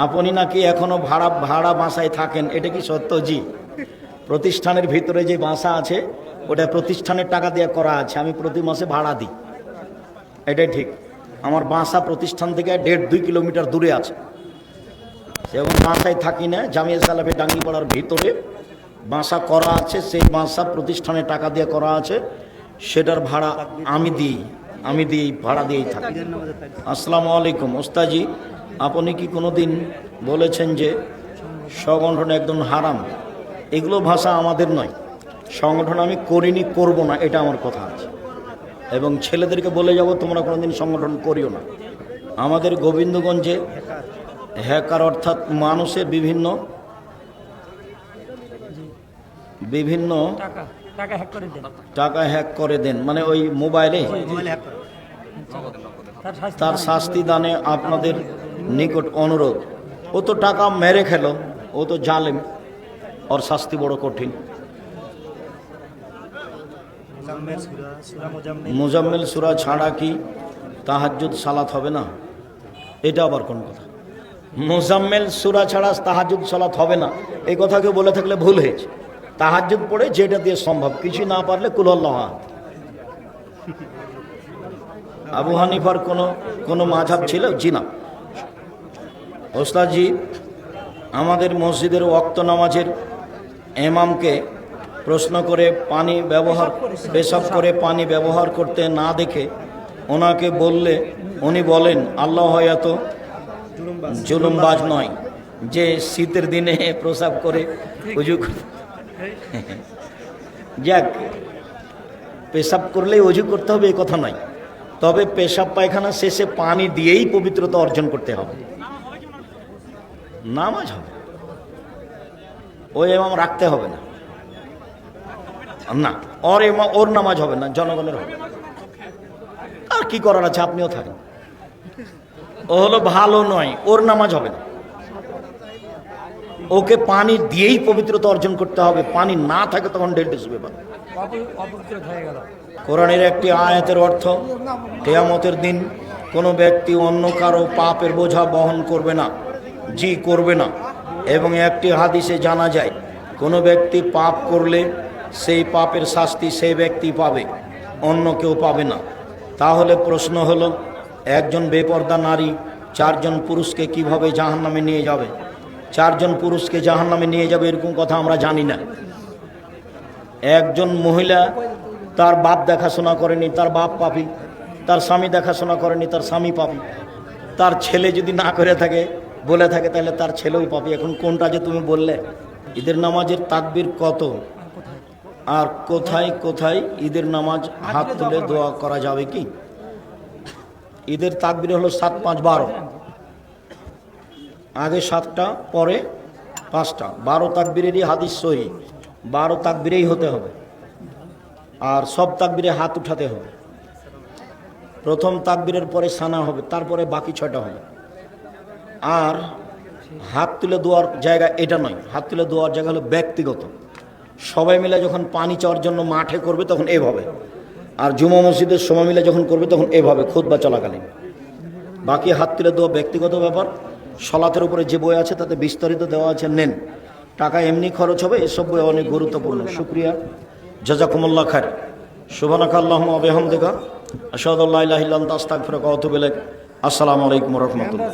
আপনি নাকি এখনো ভাড়া বাসায় থাকেন, এটা কি সত্য? জি, প্রতিষ্ঠানের ভিতরে যে বাসা আছে ওটা প্রতিষ্ঠানের টাকা দিয়ে করা আছে, আমি প্রতি মাসে ভাড়া দিই, এটাই ঠিক। আমার বাসা প্রতিষ্ঠান থেকে 1.5-2 কিলোমিটার দূরে আছে, এবং বাসায় থাকি না, জামিয়া সালাফি ডাঙ্গিপাড়ার ভিতরে বাসা করা আছে, সেই বাসা প্রতিষ্ঠানের টাকা দিয়ে করা আছে, সেটার ভাড়া আমি দিই, ভাড়া দিয়েই থাকি। আসসালামু আলাইকুম। ওস্তাজি, আপনি কি কোনোদিন বলেছেন যে সংগঠন একদম হারাম? এগুলো ভাষা আমাদের নয়, সংগঠন আমি করিনি, করব না, এটা আমার কথা আছে। এবং ছেলেদেরকে বলে যাব তোমরা কোনোদিন সংগঠন করিও না। আমাদের গোবিন্দগঞ্জে হ্যাকার অর্থাৎ মানুষের বিভিন্ন টাকা হ্যাক করে দেন, মানে ওই মোবাইলে, তার শাস্তি দানে আপনাদের নিকট অনুরোধ। ও তো টাকা মেরে খেলো, ও তো জালেম, ওর শাস্তি বড় কঠিন। মুজাম্মিল সূরা ছাড়া কি তাহাজ্জুদ সালাত হবে না? এটা আবার কোন কথা? মুজাম্মিল সূরা ছাড়া তাহাজ্জুদ সালাত হবে না, এই কথা কেউ বলে থাকলে ভুল হয়েছে। তাহাজ্জুদ পড়ে যেটা দিয়ে সম্ভব, কিছু না পারলে কুল আল্লাহু আহাদ। আবু হানিফার কোনো মাযহাব ছিল? জি না। ওস্তাদজি, আমাদের মসজিদের ওয়াক্ত নামাজের ইমামকে প্রশ্ন করে পেশাব করে পানি ব্যবহার করতে না দেখে ওনাকে বললে উনি বলেন আল্লাহ হয়তো জুলুমবাজ নয় যে শীতের দিনে প্রসাব করে উজু। যাক, পেশাব করলেই অজু করতে হবে এই কথা নয়, তবে পেশাব পায়খানা শেষে পানি দিয়েই পবিত্রতা অর্জন করতে হবে, নামাজ হবে। ওই ইমাম রাখতে হবে না, না ওর নামাজ হবে না, জনগণের হবে। আর কি করার আছে, আপনিও থাকেন। ও হলো ভালো নয়, ওর নামাজ হবে না, ওকে পানি দিয়েই পবিত্রতা অর্জন করতে হবে। পানি না থাকে তখন ডেল্টিস ব্যাপার। কোরআনের একটি আয়াতের অর্থ, কিয়ামতের দিন কোনো ব্যক্তি অন্য কারো পাপের বোঝা বহন করবে না। জি, করবে না। এবং একটি হাদিসে জানা যায় কোনো ব্যক্তি পাপ করলে সেই পাপের শাস্তি সেই ব্যক্তি পাবে, অন্য কেউ পাবে না। তাহলে প্রশ্ন হলো, একজন বেপর্দা নারী 4 জন পুরুষকে কিভাবে জাহান্নামে নিয়ে যাবে? 4 জন পুরুষকে জাহান্নামে নিয়ে যাবে এরকম কথা আমরা জানি না। একজন মহিলা তার বাপ দেখাশোনা করেনি, তার বাপ পাপী। তার স্বামী দেখাশোনা করেনি, তার স্বামী পাপী। তার ছেলে যদি না করে থাকে, বলে থাকে, তাহলে তার ছেলেও পাপী। এখন কোনটা যে তুমি বললে? ঈদের নামাজের তাকবীর কত, আর কোথায় কোথায় ঈদের নামাজ হাত তুলে দোয়া করা যাবে কি? ঈদের তাকবীর হলো 7, 5, 12। আগে 7টা, পরে 5টা। 12 তাকবীরেরই হাদিস সহিহ, 12 তাকবীরেই হতে হবে। আর সব তাকবীরে হাত উঠাতে হবে। প্রথম তাকবীরের পরে সানা হবে, তারপরে বাকি 6টা হবে। আর হাত তুলে দোয়ার জায়গা এটা নয়, হাত তুলে দোয়ার জায়গা হলো ব্যক্তিগত। সবাই মিলে যখন পানি চাওয়ার জন্য মাঠে করবে তখন এভাবে, আর জুমা মসজিদের সময় মিলে যখন করবে তখন এভাবে, খুতবা চলাকালীন। বাকি হাত তুলে দোয়া ব্যক্তিগত ব্যাপার। সলাতের উপরে যে বই আছে তাতে বিস্তারিত দেওয়া আছে, নেন। টাকা এমনি খরচ হবে, এসব বই অনেক গুরুত্বপূর্ণ। শুকরিয়া, জাযাকুমুল্লাহ খায়র। সুবহানাকা আল্লাহুম্মা ওয়া বিহামদিকা আশহাদু আল্লা ইলাহা ইল্লা আনতা আস্তাগফিরুকা ওয়া আতুবু ইলাইক। আসসালামু আলাইকুম ওয়া রাহমাতুল্লাহ।